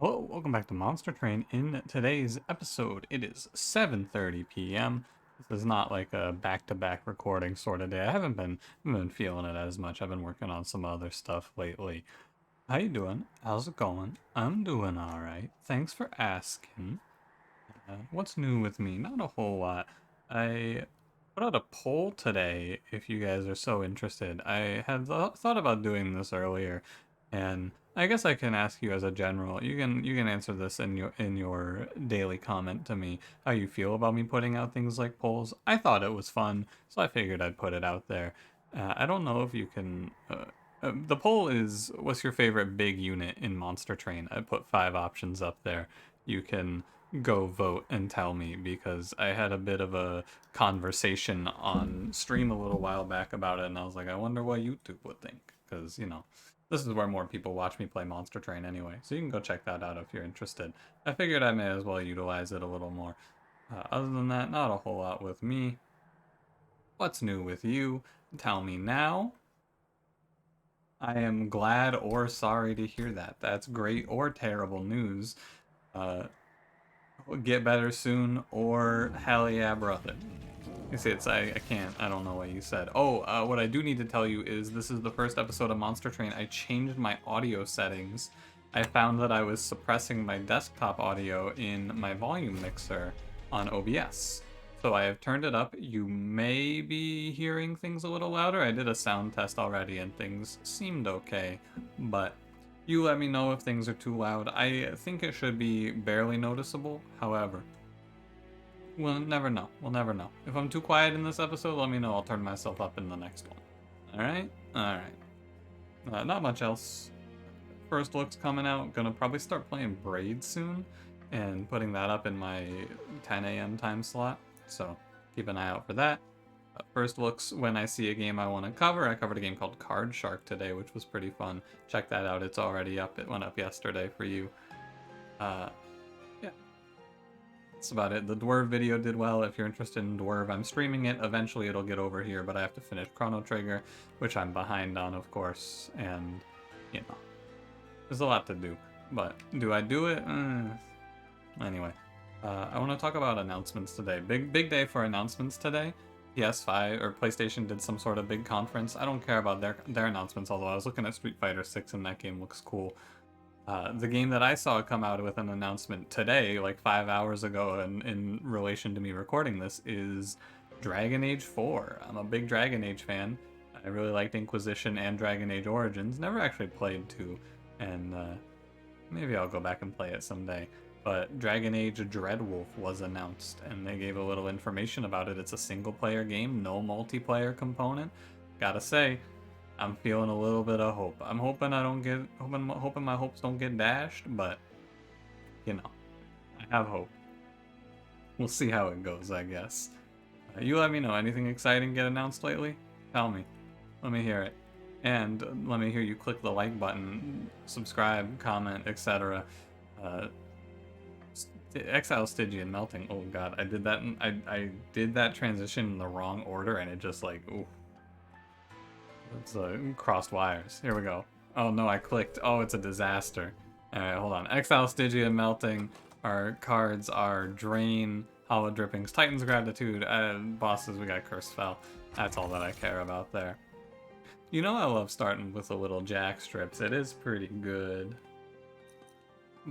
Hello, welcome back to Monster Train. In today's episode, it is 7:30 p.m. This is not like a back-to-back recording sort of day. I haven't been feeling it as much. I've been working on some other stuff lately. How you doing? How's it going? I'm doing all right. Thanks for asking. What's new with me? Not a whole lot. I put out a poll today if you guys are so interested. I had thought about doing this earlier, and I guess I can ask you as a general. You can answer this in your daily comment to me how you feel about me putting out things like polls. I thought it was fun, so I figured I'd put it out there. I don't know if you can. The poll is, what's your favorite big unit in Monster Train? I put 5 options up there. You can go vote and tell me, because I had a bit of a conversation on stream a little while back about it, and I was like, I wonder what YouTube would think, because, this is where more people watch me play Monster Train anyway, so you can go check that out if you're interested. I figured I may as well utilize it a little more. Other than that, not a whole lot with me. What's new with you? Tell me now. I am glad or sorry to hear that. That's great or terrible news. Uh, get better soon, or hell yeah, brother. You see, I don't know what you said. Oh, what I do need to tell you is this is the first episode of Monster Train. I changed my audio settings. I found that I was suppressing my desktop audio in my volume mixer on OBS. So I have turned it up. You may be hearing things a little louder. I did a sound test already and things seemed okay, but you let me know if things are too loud. I think it should be barely noticeable. However, we'll never know. We'll never know. If I'm too quiet in this episode, let me know. I'll turn myself up in the next one. Alright? Alright. Not much else. First look's coming out. Gonna probably start playing Braid soon and putting that up in my 10 a.m. time slot. So keep an eye out for that. First looks, when I see a game I want to cover. I covered a game called Card Shark today, which was pretty fun. Check that out. It's already up. It went up yesterday for you. Yeah. That's about it. The Dwarf video did well. If you're interested in Dwarf, I'm streaming it. Eventually it'll get over here, but I have to finish Chrono Trigger, which I'm behind on, of course. And, there's a lot to do. But do I do it? Anyway. I want to talk about announcements today. Big day for announcements today. PS5 or PlayStation did some sort of big conference. I don't care about their announcements, although I was looking at Street Fighter 6 and that game looks cool. The game that I saw come out with an announcement today, like 5 hours ago, in relation to me recording this, is Dragon Age 4. I'm a big Dragon Age fan. I really liked Inquisition and Dragon Age Origins. Never actually played 2, and maybe I'll go back and play it someday. But Dragon Age Dreadwolf was announced, and they gave a little information about it. It's a single-player game, no multiplayer component. Gotta say, I'm feeling a little bit of hope. I'm hoping hoping my hopes don't get dashed, but I have hope. We'll see how it goes, I guess. You let me know. Anything exciting get announced lately? Tell me. Let me hear it. And let me hear you click the like button, subscribe, comment, etc. Exile Stygian melting. Oh god, I did that. I did that transition in the wrong order, and it just like, ooh, it's crossed wires. Here we go. Oh no, I clicked. Oh, it's a disaster. All right, hold on. Exile Stygian melting. Our cards are Drain, Hollow Drippings, Titan's Gratitude. Bosses, we got Curse Fell. That's all that I care about there. I love starting with the little jack strips. It is pretty good.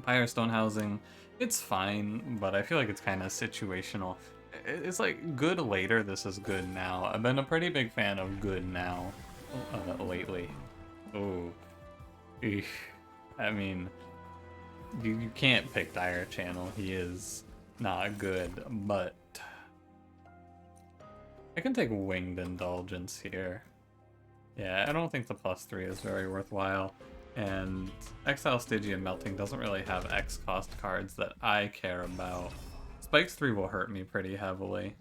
Firestone Housing, it's fine, but I feel like it's kind of situational. It's like good later, this is good now. I've been a pretty big fan of good now lately. Oh, I mean, you can't pick Dire Channel. He is not good, but I can take Winged Indulgence here. Yeah, I don't think the +3 is very worthwhile. And Exile Stygian Melting doesn't really have X cost cards that I care about. Spikes 3 will hurt me pretty heavily.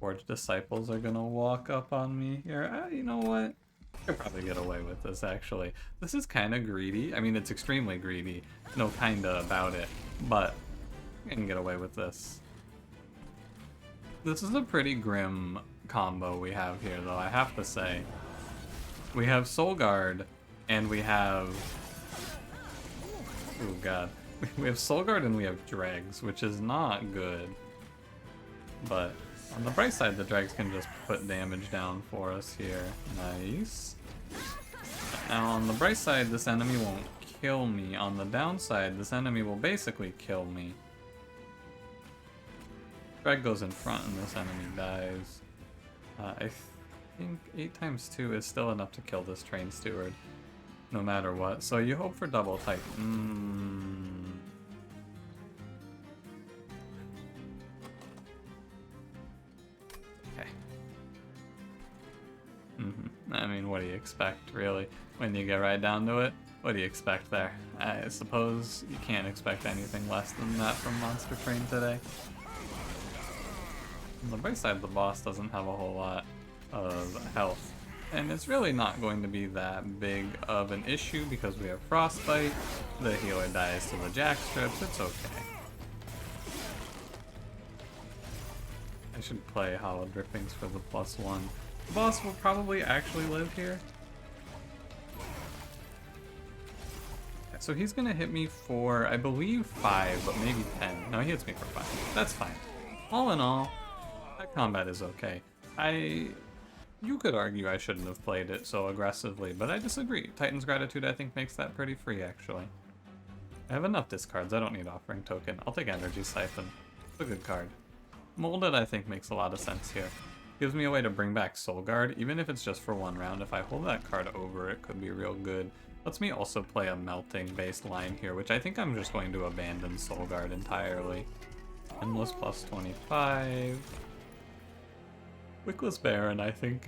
Forged Disciples are gonna walk up on me here. You know what? I could probably get away with this, actually. This is kind of greedy. I mean, it's extremely greedy. No kinda about it. But I can get away with this. This is a pretty grim combo we have here, though, I have to say. We have Solgard, and we have Oh god. We have Solgard and we have Dregs, which is not good. But on the bright side, the Dregs can just put damage down for us here. Nice. Now on the bright side, this enemy won't kill me. On the downside, this enemy will basically kill me. Dreg goes in front and this enemy dies. I think 8 times 2 is still enough to kill this Train Steward, no matter what. So you hope for double Titan. Okay. I mean, what do you expect, really? When you get right down to it, what do you expect there? I suppose you can't expect anything less than that from Monster Train today. On the bright side, the boss doesn't have a whole lot of health. And it's really not going to be that big of an issue because we have Frostbite, the healer dies to the jack strips, it's okay. I should play Hollow Drippings for the +1. The boss will probably actually live here. So he's gonna hit me for, I believe, 5, but maybe 10. No, he hits me for 5. That's fine. All in all, that combat is okay. You could argue I shouldn't have played it so aggressively, but I disagree. Titan's Gratitude, I think, makes that pretty free, actually. I have enough discards. I don't need Offering Token. I'll take Energy Siphon. It's a good card. Molded, I think, makes a lot of sense here. Gives me a way to bring back Solgard, even if it's just for 1 round. If I hold that card over, it could be real good. Lets me also play a melting-based line here, which I think I'm just going to abandon Solgard entirely. Endless +25. Wickless Baron, I think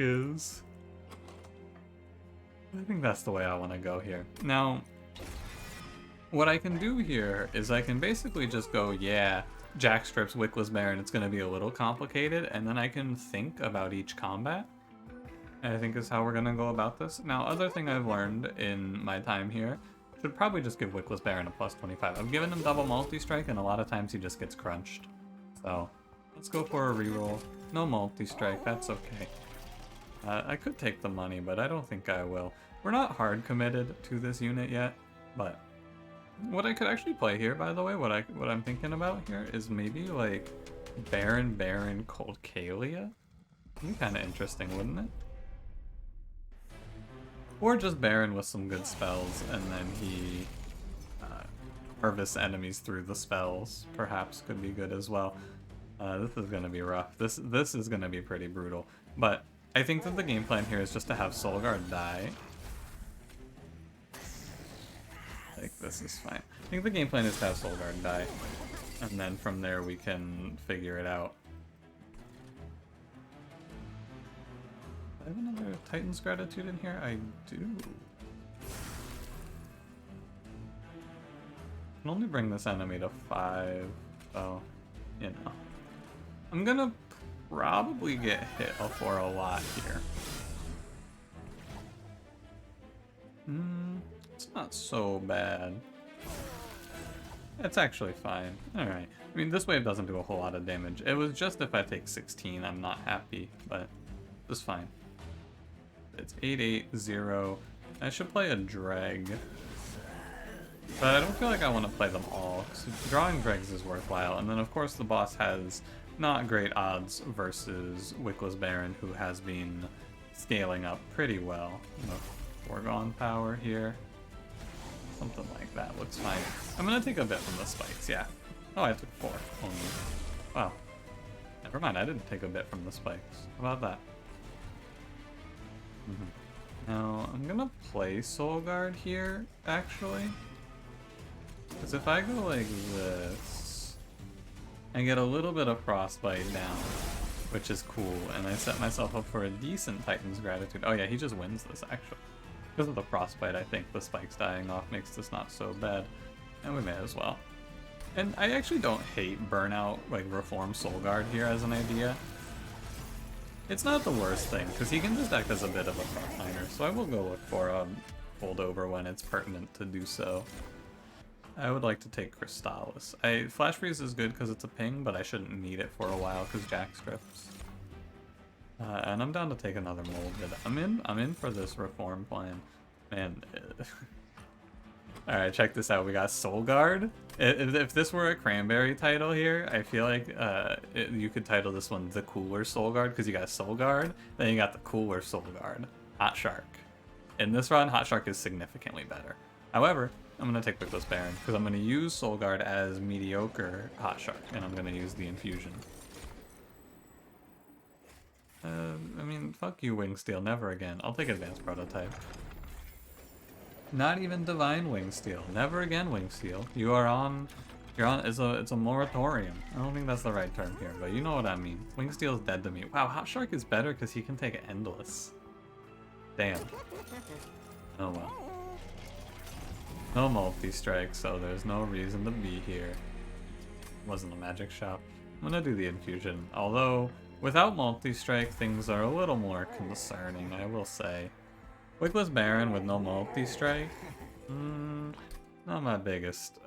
that's the way I want to go here. Now, what I can do here is I can basically just go, yeah, Jack Strips, Wickless Baron, it's going to be a little complicated, and then I can think about each combat. I think is how we're going to go about this. Now, other thing I've learned in my time here, should probably just give Wickless Baron a +25. I've given him double multi-strike, and a lot of times he just gets crunched. So, let's go for a reroll. No multi-strike, that's okay. I could take the money, but I don't think I will. We're not hard committed to this unit yet, but what I could actually play here, by the way, what I'm thinking about here is maybe like Baron Cold Kalia. That'd be kind of interesting, wouldn't it? Or just Baron with some good spells, and then he harvests enemies through the spells. Perhaps could be good as well. This is going to be rough. This is going to be pretty brutal. But I think that the game plan here is just to have Solgard die. Like, this is fine. I think the game plan is to have Solgard die. And then from there we can figure it out. Do I have another Titan's Gratitude in here? I do. I can only bring this enemy to 5, so, you know. I'm gonna probably get hit for a lot here. It's not so bad. It's actually fine. Alright. I mean, this wave doesn't do a whole lot of damage. It was just if I take 16, I'm not happy, but it's fine. It's 8-8-0. I should play a Dreg. But I don't feel like I want to play them all. So drawing Dregs is worthwhile. And then, of course, the boss has not great odds versus Wickless Baron, who has been scaling up pretty well. You know, foregone power here. Something like that looks fine. I'm going to take a bit from the spikes, yeah. Oh, I took 4 only. Wow. Never mind, I didn't take a bit from the spikes. How about that? Now, I'm gonna play Solgard here, actually. Because if I go like this, I get a little bit of Frostbite down, which is cool, and I set myself up for a decent Titan's Gratitude. Oh yeah, he just wins this, actually. Because of the Frostbite, I think the spikes dying off makes this not so bad. And we may as well. And I actually don't hate Burnout, like Reform Solgard here as an idea. It's not the worst thing, because he can just act as a bit of a frontliner, so I will go look for a holdover when it's pertinent to do so. I would like to take Crystallis. Flash Freeze is good because it's a ping, but I shouldn't need it for a while because Jack strips. And I'm down to take another molded. I'm in for this reform plan. Man, Alright, check this out. We got Solgard. If this were a Cranberry title here, I feel like you could title this one the cooler Solgard because you got Solgard, then you got the cooler Solgard, Hot Shark. In this run, Hot Shark is significantly better. However, I'm going to take Wickless Baron because I'm going to use Solgard as mediocre Hot Shark, and I'm going to use the Infusion. I mean, fuck you, Wingsteel, never again. I'll take Advanced Prototype. Not even Divine Wingsteel. Never again, Wingsteel. You're on, it's a moratorium. I don't think that's the right term here, but you know what I mean. Wingsteel's dead to me. Wow, Hot Shark is better because he can take Endless. Damn. Oh well. No multi-strike, so there's no reason to be here. Wasn't a magic shop. I'm gonna do the Infusion, although without multi-strike things are a little more concerning, I will say. Wickless Baron with no multi-strike? Not my biggest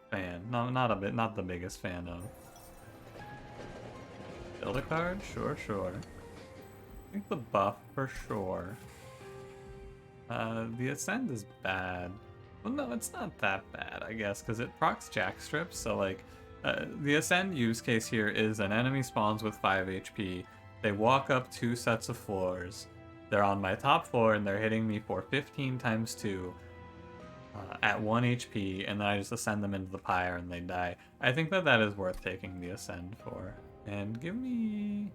fan. No, not the biggest fan of. Build a card? Sure. I think the buff for sure. The Ascend is bad. Well, no, it's not that bad, I guess, because it procs Jack Strips, so like, the Ascend use case here is an enemy spawns with 5 HP, they walk up 2 sets of floors, they're on my top floor, and they're hitting me for 15 times 2 at 1 HP, and then I just ascend them into the pyre and they die. I think that is worth taking the Ascend for. And give me...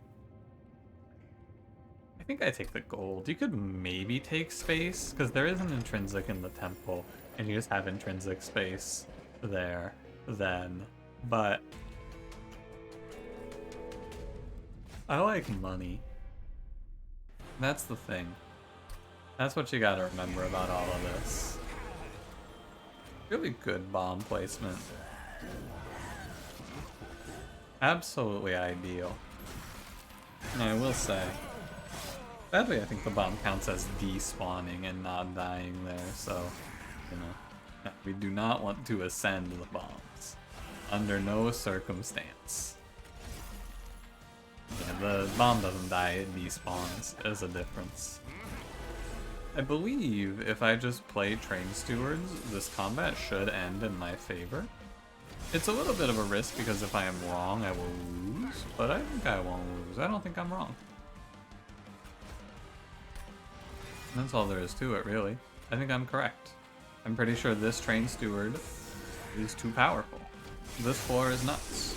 I think I take the gold. You could maybe take space, because there is an intrinsic in the temple, and you just have intrinsic space there then. But I like money. That's the thing. That's what you gotta remember about all of this. Really good bomb placement. Absolutely ideal. And I will say, sadly I think the bomb counts as despawning and not dying there, so, you know, we do not want to ascend the bombs. Under no circumstance. Yeah, the bomb doesn't die, it despawns. There's a difference. I believe if I just play Train Stewards, this combat should end in my favor. It's a little bit of a risk because if I am wrong, I will lose, but I think I won't lose. I don't think I'm wrong. That's all there is to it, really. I think I'm correct. I'm pretty sure this Train Steward is too powerful. This floor is nuts.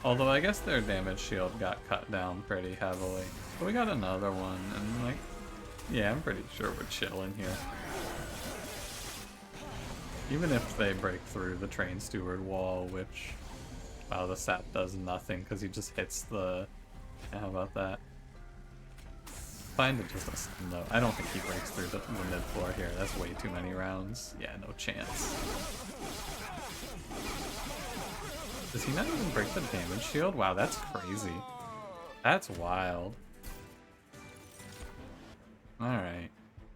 Although I guess their damage shield got cut down pretty heavily. But we got another one, and like, yeah, I'm pretty sure we're chilling here. Even if they break through the Train Steward wall, which, wow, the sap does nothing because he just hits the, yeah, how about that? Find it just a stun though. I don't think he breaks through the mid floor here. That's way too many rounds. Yeah, no chance. Does he not even break the damage shield? Wow, that's crazy. That's wild. Alright.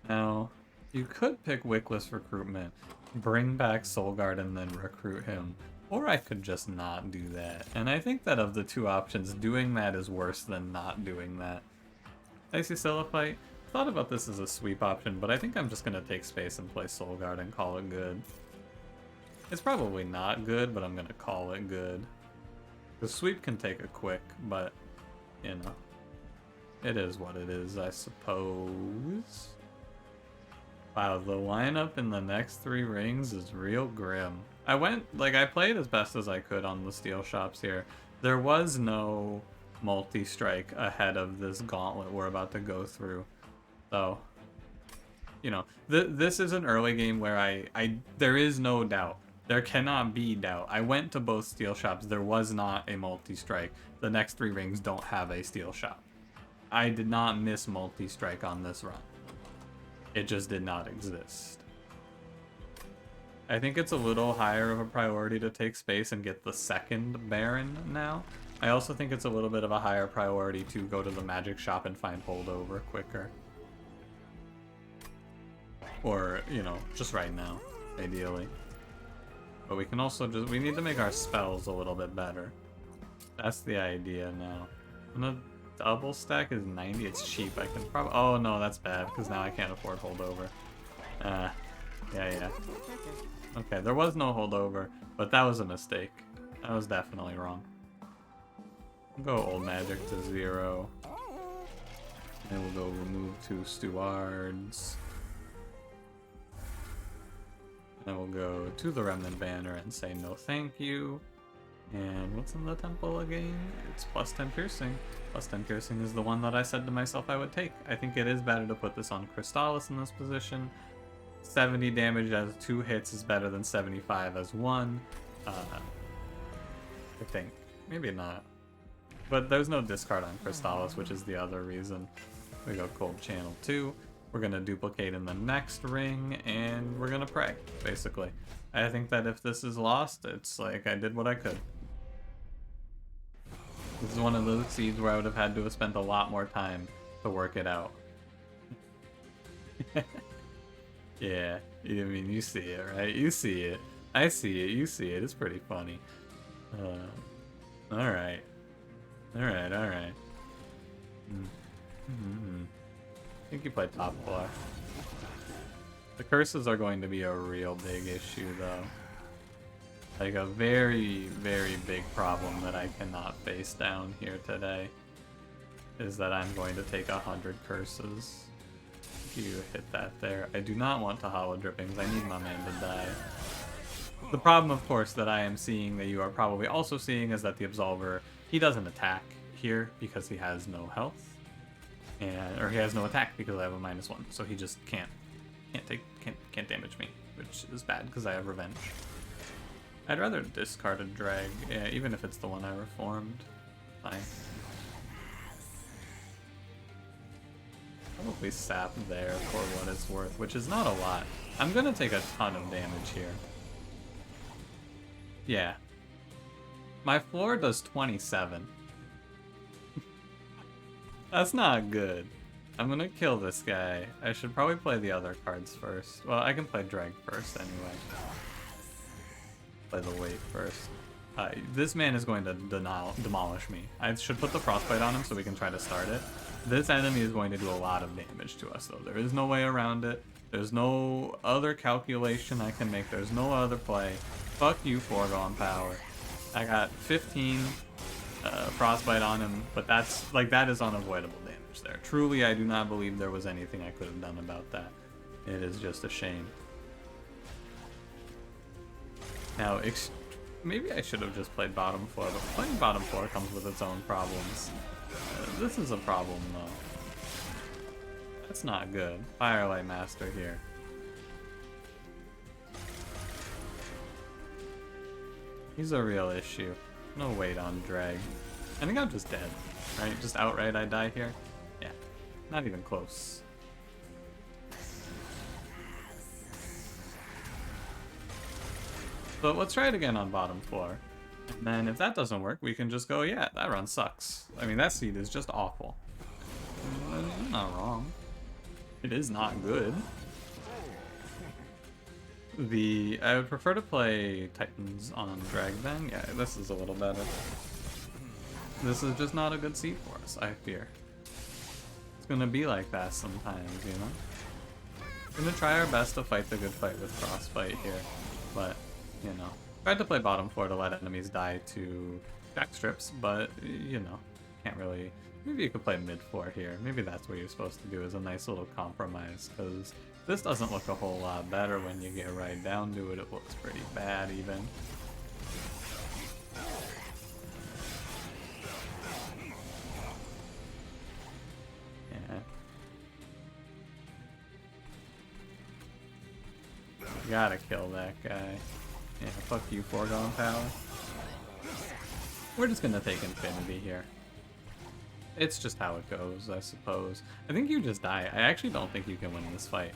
Now, you could pick Wickless Recruitment, bring back Solgard, and then recruit him. Or I could just not do that. And I think that of the two options, doing that is worse than not doing that. Icy Silliphite. Thought about this as a sweep option, but I think I'm just going to take space and play Solgard and call it good. It's probably not good, but I'm going to call it good. The sweep can take a quick, but, you know, it is what it is, I suppose. Wow, the lineup in the next 3 rings is real grim. I played as best as I could on the steel shops here. There was no multi-strike ahead of this gauntlet we're about to go through. So, you know, this is an early game where there is no doubt. There cannot be doubt. I went to both steel shops. There was not a multi-strike. The next 3 rings don't have a steel shop. I did not miss multi-strike on this run. It just did not exist. I think it's a little higher of a priority to take space and get the second Baron now. I also think it's a little bit of a higher priority to go to the magic shop and find holdover quicker. Or, you know, just right now, ideally. But we can also we need to make our spells a little bit better. That's the idea now. And the double stack is 90, it's cheap. I can probably, oh no, that's bad, because now I can't afford holdover. Yeah, yeah. Okay, there was no holdover, but that was a mistake. That was definitely wrong. We'll go old magic to 0. And we'll go remove 2 stewards. And we'll go to the remnant banner and say no thank you. And what's in the temple again? It's plus 10 piercing. Plus 10 piercing is the one that I said to myself I would take. I think it is better to put this on Crystallis in this position. 70 damage as 2 hits is better than 75 as 1. I think. Maybe not. But there's no discard on Crystallis, which is the other reason. We go Cold Channel 2. We're going to duplicate in the next ring, and we're going to pray, basically. I think that if this is lost, it's like I did what I could. This is one of those seeds where I would have had to have spent a lot more time to work it out. Yeah, I mean, you see it, right? You see it. I see it. You see it. It's pretty funny. Alright. Alright, alright. I think you play top floor. The curses are going to be a real big issue, though. Like a very, very big problem that I cannot face down here today is that I'm going to take 100 curses. You hit that there. I do not want to hollow drippings. I need my man to die. The problem, of course, that I am seeing that you are probably also seeing is that the Absolver, he doesn't attack here because he has no health. Or he has no attack because I have a -1, so he just can't damage me, which is bad because I have revenge. I'd rather discard a drag, yeah, even if it's the one I reformed. Fine. Probably sap there for what it's worth, which is not a lot. I'm gonna take a ton of damage here. Yeah. My floor does 27. That's not good. I'm gonna kill this guy. I should probably play the other cards first. Well, I can play drag first anyway. Play the weight first. This man is going to demolish me. I should put the frostbite on him so we can try to start it. This enemy is going to do a lot of damage to us, though. There is no way around it. There's no other calculation I can make. There's no other play. Fuck you, foregone power. I got 15 frostbite on him, but that's like that is unavoidable damage there. Truly, I do not believe there was anything I could have done about that. It is just a shame. Now, maybe I should have just played bottom floor, but playing bottom floor comes with its own problems. This is a problem, though. That's not good. Firelight Master here. He's a real issue. No weight on drag. I think I'm just dead, right? Just outright I die here? Yeah. Not even close. But let's try it again on bottom floor. And then if that doesn't work, we can just go, yeah, that run sucks. I mean, that seed is just awful. I'm not wrong. It is not good. I would prefer to play Titans on drag then. Yeah, this is a little better. This is just not a good seed for us, I fear. It's gonna be like that sometimes, you know? We're gonna try our best to fight the good fight with Frostbite here, but, you know. Tried to play bottom floor to let enemies die to jack strips, but, you know, can't really... Maybe you could play mid floor here. Maybe that's what you're supposed to do, is a nice little compromise, because this doesn't look a whole lot better when you get right down to it. It looks pretty bad, even. Yeah. Gotta kill that guy. Yeah, fuck you, foregone power. We're just gonna take Infinity here. It's just how it goes, I suppose. I think you just die. I actually don't think you can win this fight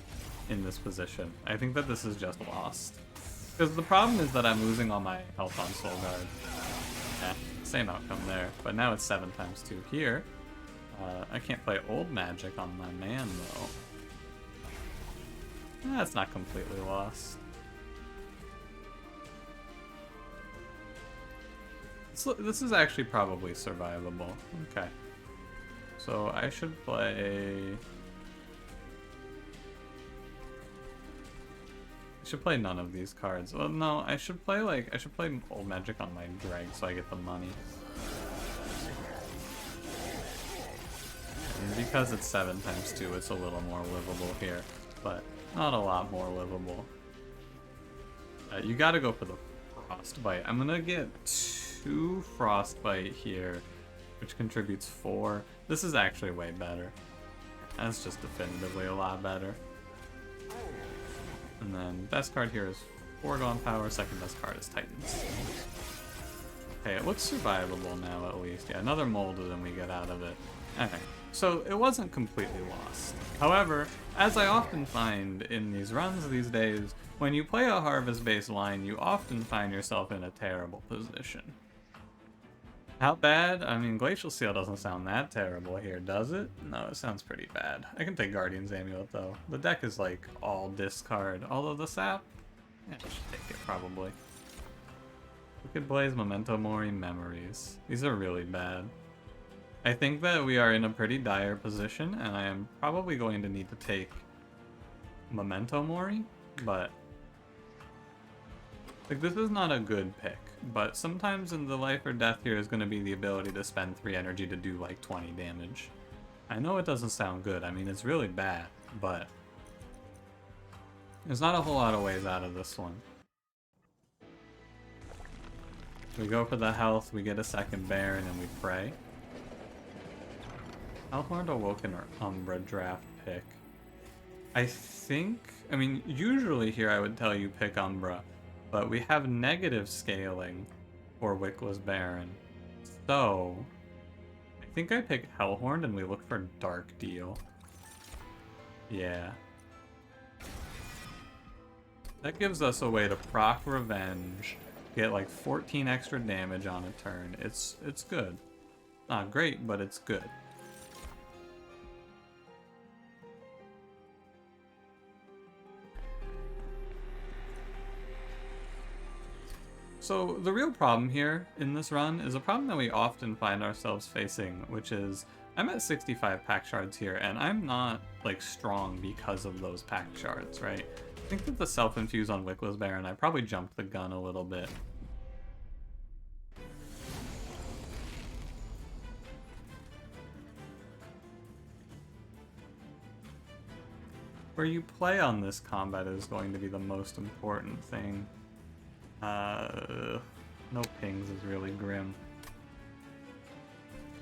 in this position. I think that this is just lost. Because the problem is that I'm losing all my health on Solgard. Yeah, same outcome there. But now it's 7 times 2 here. I can't play old magic on my man, though. That's not completely lost. So this is actually probably survivable. Okay. So I should play... should play none of these cards. Well, no, I should play Old Magic on my Dreg so I get the money. And because it's 7 times 2, it's a little more livable here, but not a lot more livable. You gotta go for the Frostbite. I'm gonna get 2 Frostbite here, which contributes 4. This is actually way better. That's just definitively a lot better. And then best card here is Foregone Power, second best card is Titans. Okay, it looks survivable now at least. Yeah, another Molded and we get out of it. Okay, so it wasn't completely lost. However, as I often find in these runs these days, when you play a Harvest-based line, you often find yourself in a terrible position. How bad? I mean, Glacial Seal doesn't sound that terrible here, does it? No, it sounds pretty bad. I can take Guardian's Amulet, though. The deck is, like, all discard. Although the sap? Yeah, I should take it, probably. Wicked Blaze, Memento Mori, Memories. These are really bad. I think that we are in a pretty dire position, and I am probably going to need to take Memento Mori, but... like, this is not a good pick, but sometimes in the life or death here is going to be the ability to spend 3 energy to do like 20 damage. I know it doesn't sound good, I mean it's really bad, but there's not a whole lot of ways out of this one. We go for the health, we get a second Baron, and we pray. Hellhorned Awoken or Umbra draft pick. I think, I mean usually here I would tell you pick Umbra, but we have negative scaling for Wickless Baron. So, I think I pick Hellhorned and we look for Dark Deal. Yeah. That gives us a way to proc Revenge, get like 14 extra damage on a turn. It's good. Not great, but it's good. So the real problem here in this run is a problem that we often find ourselves facing, which is I'm at 65 pack shards here, and I'm not like strong because of those pack shards, right? I think that the self-infuse on Wickless Baron, I probably jumped the gun a little bit. Where you play on this combat is going to be the most important thing. No pings is really grim.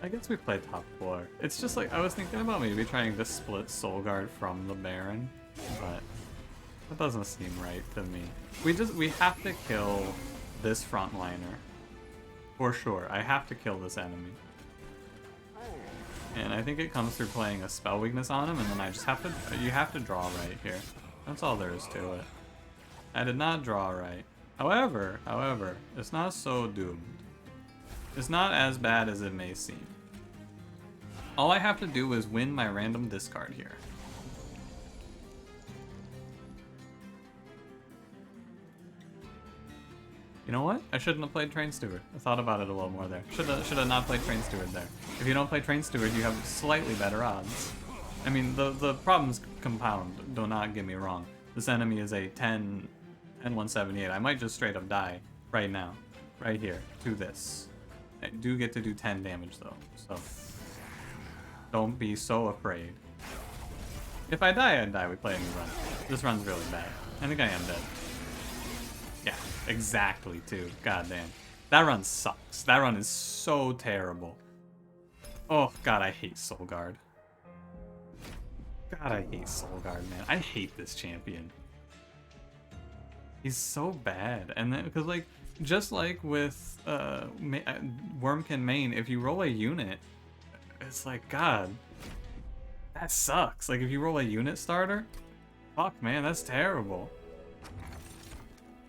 I guess we play top floor. It's just like, I was thinking about maybe trying to split Solgard from the Baron, but that doesn't seem right to me. We have to kill this frontliner. For sure, I have to kill this enemy. And I think it comes through playing a spell weakness on him, and then I just have to, you have to draw right here. That's all there is to it. I did not draw right. However, it's not so doomed. It's not as bad as it may seem. All I have to do is win my random discard here. You know what? I shouldn't have played Train Steward. I thought about it a little more there. Should have not played Train Steward there. If you don't play Train Steward, you have slightly better odds. I mean, the problems compound, do not get me wrong. This enemy is a 10 178. I might just straight up die right now, right here, to this. I do get to do 10 damage though, so don't be so afraid. If I die, I die. We play a new run. This run's really bad. I think I am dead. Yeah, exactly too. God damn. That run sucks. That run is so terrible. Oh god, I hate Solgard. God, I hate Solgard, man. I hate this champion. He's so bad, and then because like just like with Wormkin main, if you roll a unit, it's like God, that sucks. Like if you roll a unit starter, fuck man, that's terrible.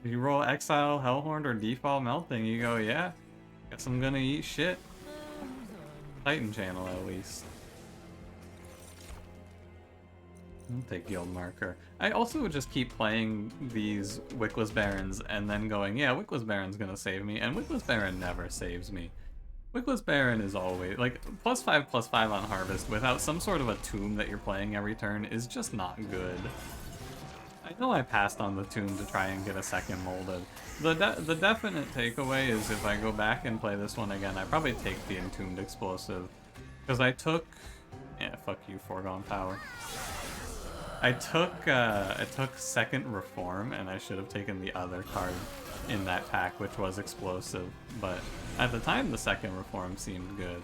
If you roll Exile, Hellhorned, or Default Melting, you go, yeah, guess I'm gonna eat shit. Titan channel at least. I'll take Guild Marker. I also would just keep playing these Wickless Barons and then going, yeah, Wickless Baron's gonna save me, and Wickless Baron never saves me. Wickless Baron is always, like, +5/+5 on Harvest without some sort of a tomb that you're playing every turn is just not good. I know I passed on the tomb to try and get a second molded. The definite takeaway is if I go back and play this one again, I probably take the entombed explosive. Because I took... Yeah, fuck you, foregone power. I took second reform, and I should have taken the other card in that pack, which was explosive. But at the time, the second reform seemed good.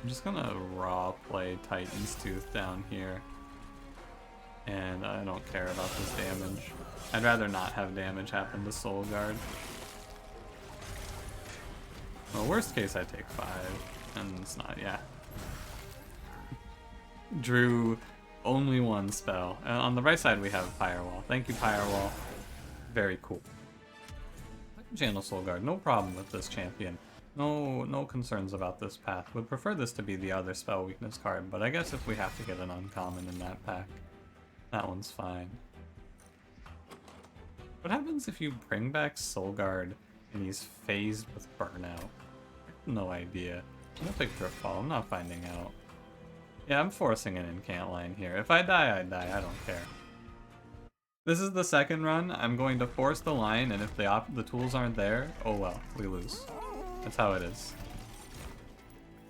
I'm just gonna raw play Titan's Tooth down here. And I don't care about this damage. I'd rather not have damage happen to Solgard. Well, worst case I take 5, and it's not, yeah. Drew only one spell. On the right side we have Firewall. Thank you, Firewall. Very cool. I can channel Solgard, no problem with this champion. No concerns about this path. Would prefer this to be the other spell weakness card, but I guess if we have to get an uncommon in that pack, that one's fine. What happens if you bring back Solgard and he's phased with Burnout? No idea. I'm gonna pick Driftfall, I'm not finding out. Yeah, I'm forcing an incant line here. If I die, I die, I don't care. This is the second run, I'm going to force the line, and if the tools aren't there, oh well, we lose. That's how it is.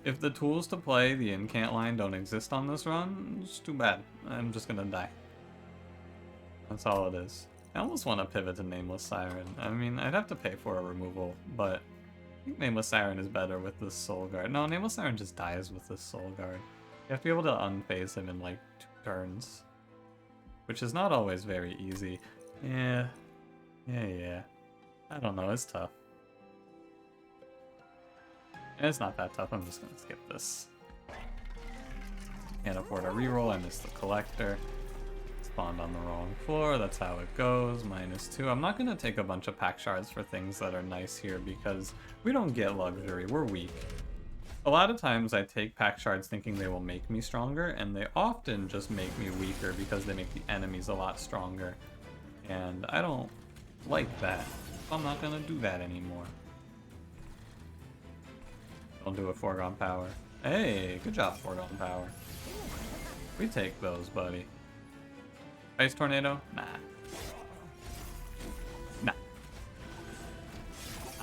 If the tools to play the incant line don't exist on this run, it's too bad. I'm just gonna die. That's all it is. I almost want to pivot to Nameless Siren. I mean, I'd have to pay for a removal, but I think Nameless Siren is better with this Solgard. No, Nameless Siren just dies with this Solgard. You have to be able to unphase him in like 2 turns, which is not always very easy. Yeah. I don't know, it's tough. It's not that tough, I'm just gonna skip this. Can't afford a reroll, I missed the collector. Spawned on the wrong floor, that's how it goes, -2. I'm not gonna take a bunch of pack shards for things that are nice here because we don't get luxury, we're weak. A lot of times I take pack shards thinking they will make me stronger, and they often just make me weaker because they make the enemies a lot stronger. And I don't like that, so I'm not gonna do that anymore. Don't do a foregone power. Hey, good job, foregone power. We take those, buddy. Ice Tornado? Nah. Nah.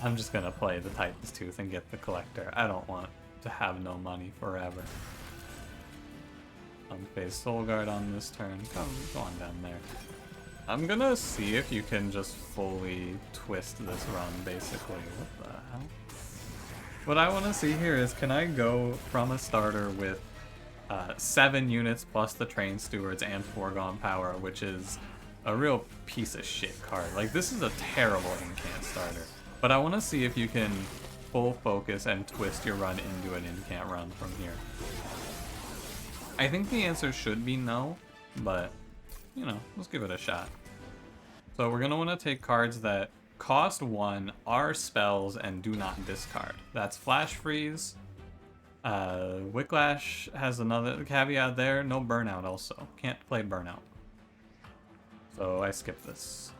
I'm just gonna play the Titan's Tooth and get the collector. I don't want to have no money forever. Unphase Solgard on this turn. Go on down there. I'm gonna see if you can just fully twist this run, basically. What the hell? What I want to see here is, can I go from a starter with 7 units plus the Train Stewards and Foregone Power, which is a real piece of shit card. Like, this is a terrible incant starter. But I want to see if you can full focus and twist your run into an incant run from here. I think the answer should be no, but, you know, let's give it a shot. So we're going to want to take cards that cost 1, are spells, and do not discard. That's Flash Freeze. Wicklash has another caveat there. No Burnout also. Can't play Burnout. So I skip this.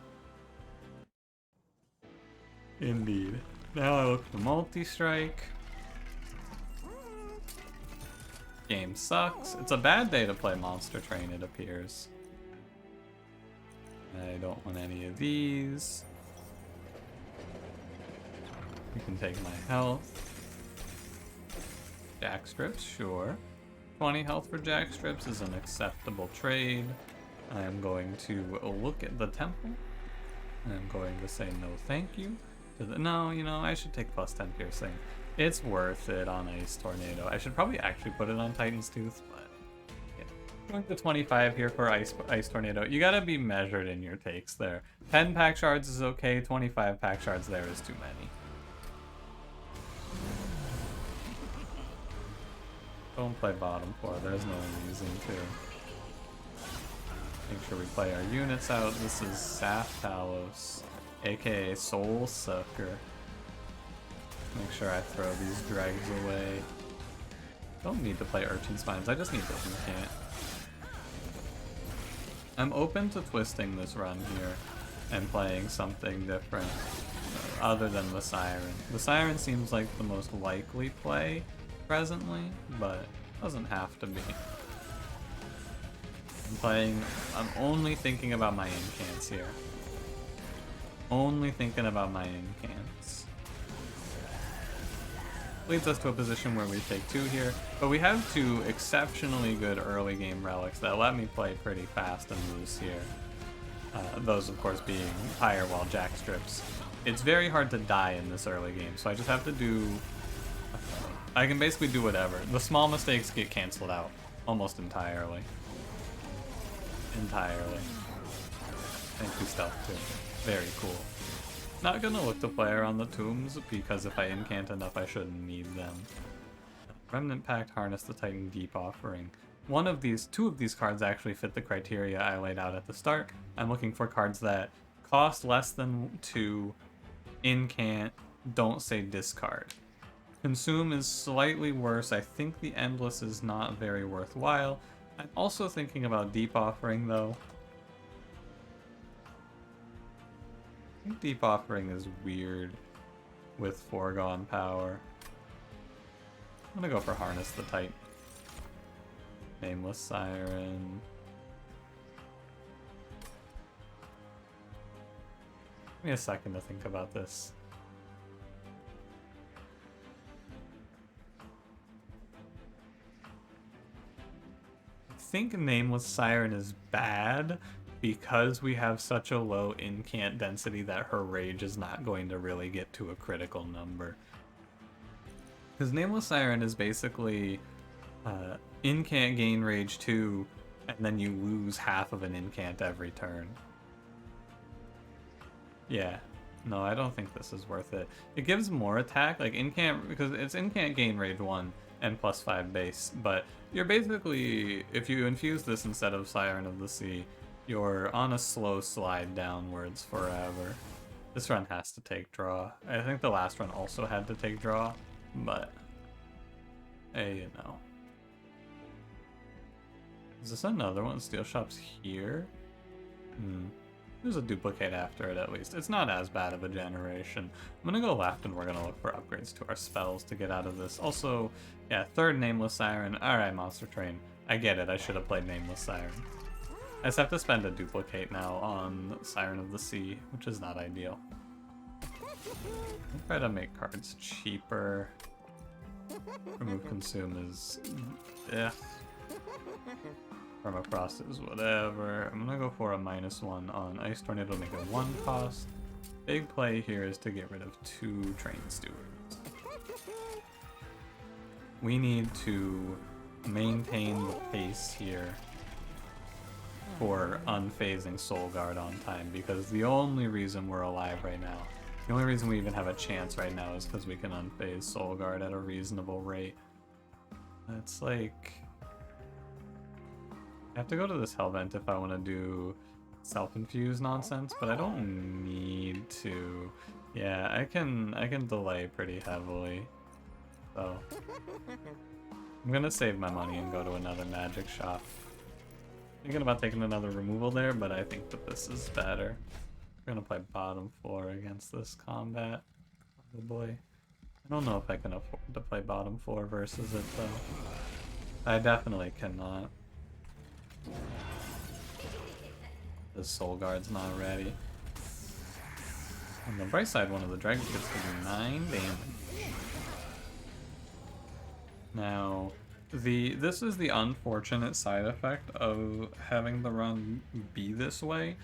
Indeed. Now I look to multi-strike. Game sucks. It's a bad day to play Monster Train, it appears. I don't want any of these. You can take my health. Jack Strips, sure. 20 health for Jack Strips is an acceptable trade. I am going to look at the temple. I'm going to say no thank you. No, you know, I should take +10 piercing. It's worth it on Ice Tornado. I should probably actually put it on Titan's Tooth, but yeah. Going to 25 here for Ice Tornado. You gotta be measured in your takes there. 10 pack shards is okay, 25 pack shards there is too many. Don't play bottom 4, there's no reason to. Make sure we play our units out. This is Saf Talos, aka Soul Sucker. Make sure I throw these dregs away. Don't need to play Urchin Spines, I just need to incant. I'm open to twisting this run here and playing something different other than the Siren. The Siren seems like the most likely play presently, but doesn't have to be. I'm only thinking about my incants here. Only thinking about my incants. Leads us to a position where we take 2 here, but we have 2 exceptionally good early game relics that let me play pretty fast and loose here. Those, of course, being higher wall jack strips. It's very hard to die in this early game, so I just have to do... I can basically do whatever. The small mistakes get canceled out almost entirely. Thank you, Stealth, too. Very cool. Not gonna look to play around the tombs, because if I incant enough, I shouldn't need them. Remnant Pact, Harness the Titan, Deep Offering. Two of these cards actually fit the criteria I laid out at the start. I'm looking for cards that cost less than 2, incant, don't say discard. Consume is slightly worse. I think the Endless is not very worthwhile. I'm also thinking about Deep Offering, though. I think Deep Offering is weird with foregone power. I'm gonna go for Harness the Titan. Nameless Siren. Give me a second to think about this. I think Nameless Siren is bad because we have such a low incant density that her rage is not going to really get to a critical number. Because Nameless Siren is basically incant gain rage 2, and then you lose half of an incant every turn. Yeah. No, I don't think this is worth it. It gives more attack, like incant, because it's incant gain rage 1 and +5 base, but you're basically, if you infuse this instead of Siren of the Sea, you're on a slow slide downwards forever. This run has to take draw. I think the last run also had to take draw, but hey, you know. Is this another one? Steel Shop's here? There's a duplicate after it at least. It's not as bad of a generation. I'm gonna go left and we're gonna look for upgrades to our spells to get out of this. Also, yeah, third Nameless Siren. Alright, Monster Train. I get it, I should have played Nameless Siren. I just have to spend a duplicate now on Siren of the Sea, which is not ideal. I'll try to make cards cheaper. Remove Consume is... Permafrost is whatever. I'm gonna go for a -1 on Ice Tornado to make it 1 cost. Big play here is to get rid of 2 Train Stewards. We need to maintain the pace here for unphasing Solgard on time, because the only reason we're alive right now, the only reason we even have a chance right now is because we can unphase Solgard at a reasonable rate. It's like... I have to go to this Hellvent if I want to do self-infused nonsense, but I don't need to. Yeah, I can delay pretty heavily. So I'm gonna save my money and go to another magic shop. Thinking about taking another removal there, but I think that this is better. I'm gonna play bottom 4 against this combat. Oh boy. I don't know if I can afford to play bottom 4 versus it though. I definitely cannot. The Solgard's not ready. On the bright side, one of the dragons gets to do 9 damage. Now, this is the unfortunate side effect of having the run be this way.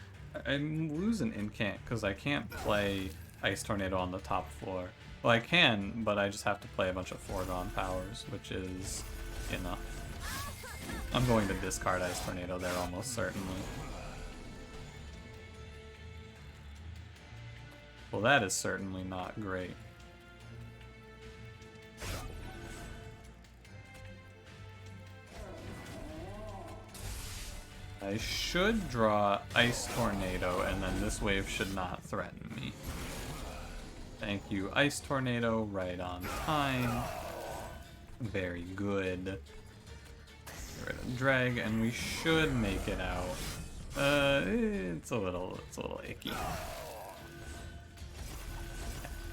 I lose an incant because I can't play Ice Tornado on the top floor. Well, I can, but I just have to play a bunch of foregone powers, which is enough. I'm going to discard Ice Tornado there almost certainly. Well, that is certainly not great. I should draw Ice Tornado, and then this wave should not threaten me. Thank you, Ice Tornado, right on time. Very good. Get rid of drag, and we should make it out. It's a little icky.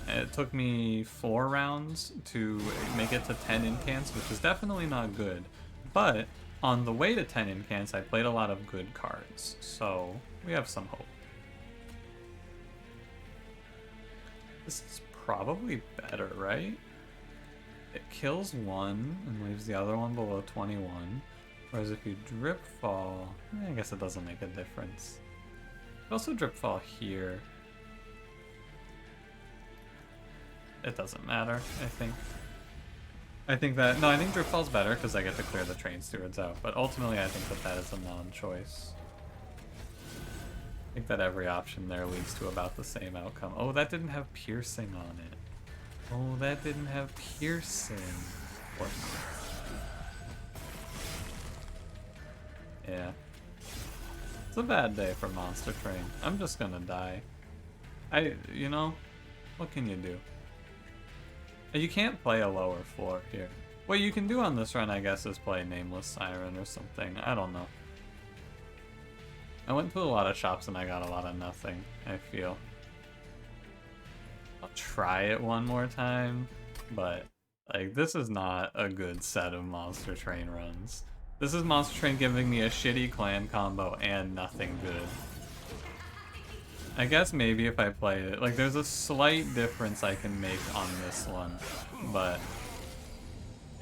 It took me 4 rounds to make it to 10 incants, which is definitely not good. But on the way to 10 incants, I played a lot of good cards, so we have some hope. This is probably better, right? It kills one and leaves the other one below 21. Whereas if you drip fall, I guess it doesn't make a difference. You also drip fall here. It doesn't matter, I think. I think drip fall's better because I get to clear the train stewards out, but ultimately I think that is a non-choice. I think that every option there leads to about the same outcome. Oh, that didn't have piercing on it. Oh, that didn't have piercing. Yeah. It's a bad day for Monster Train. I'm just gonna die. You know, what can you do? You can't play a lower floor here. What you can do on this run, I guess, is play Nameless Siren or something. I don't know. I went to a lot of shops and I got a lot of nothing, I feel. I'll try it one more time, but like this is not a good set of Monster Train runs. This is Monster Train giving me a shitty clan combo and nothing good. I guess maybe if I play it, like there's a slight difference I can make on this one, but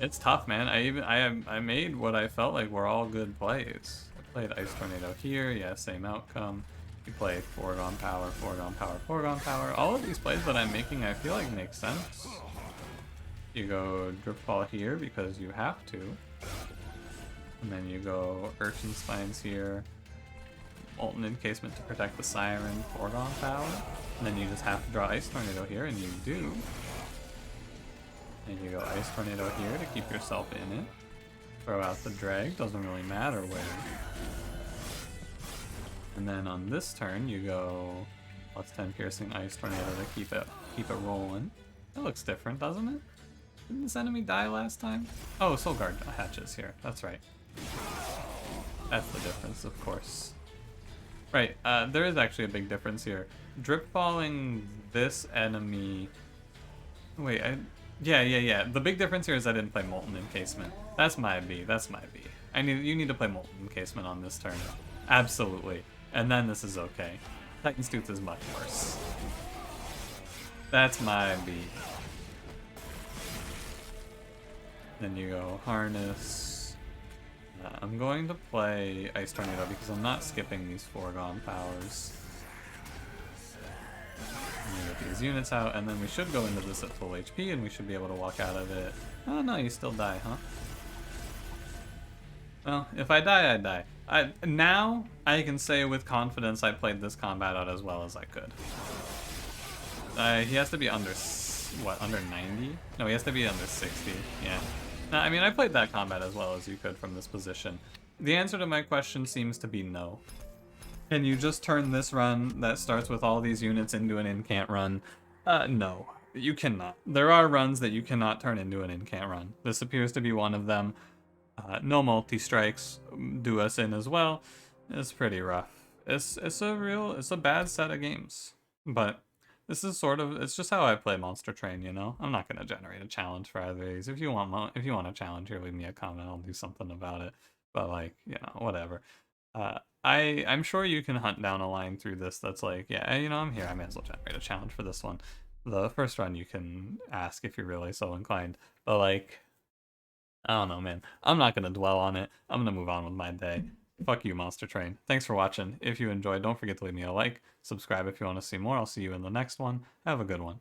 it's tough, man. I made what I felt like were all good plays. I played Ice Tornado here, yeah, same outcome. You play Foregone Power, Foregone Power, Foregone Power. All of these plays that I'm making I feel like make sense. You go Drip Fall here because you have to. And then you go Urchin Spines here. Molten Encasement to protect the Siren, Foregone Power. And then you just have to draw Ice Tornado here, and you do. And you go Ice Tornado here to keep yourself in it. Throw out the drag, doesn't really matter where. And then on this turn you go +10 Piercing Ice Tornado to keep it rolling. It looks different, doesn't it? Didn't this enemy die last time? Oh, Solgard hatches here. That's right. That's the difference, of course. Right, there is actually a big difference here. Drip falling this enemy... Wait, yeah. The big difference here is I didn't play Molten Encasement. That's my B, that's my B. You need to play Molten Encasement on this turn. Absolutely. And then this is okay. Titan's Tooth is much worse. That's my B. Then you go Harness. I'm going to play Ice Tornado because I'm not skipping these Foregone Powers. Get these units out, and then we should go into this at full HP, and we should be able to walk out of it. Oh no, you still die, huh? Well, if I die, I die. Now, I can say with confidence I played this combat out as well as I could. He has to be under, what, under 90? No, he has to be under 60, yeah. Now, I mean, I played that combat as well as you could from this position. The answer to my question seems to be no. Can you just turn this run that starts with all these units into an incant run? No, you cannot. There are runs that you cannot turn into an incant run. This appears to be one of them. No multi-strikes do us in as well. It's pretty rough. It's a bad set of games. But this is it's just how I play Monster Train, you know? I'm not gonna generate a challenge for either of these. If you want a challenge here, leave me a comment, I'll do something about it. But like, you know, whatever. I'm sure you can hunt down a line through this that's like, yeah, you know, I'm here, I may as well generate a challenge for this one. The first run you can ask if you're really so inclined. But like, I don't know, man. I'm not gonna dwell on it. I'm gonna move on with my day. Fuck you, Monster Train. Thanks for watching. If you enjoyed, don't forget to leave me a like. Subscribe if you want to see more. I'll see you in the next one. Have a good one.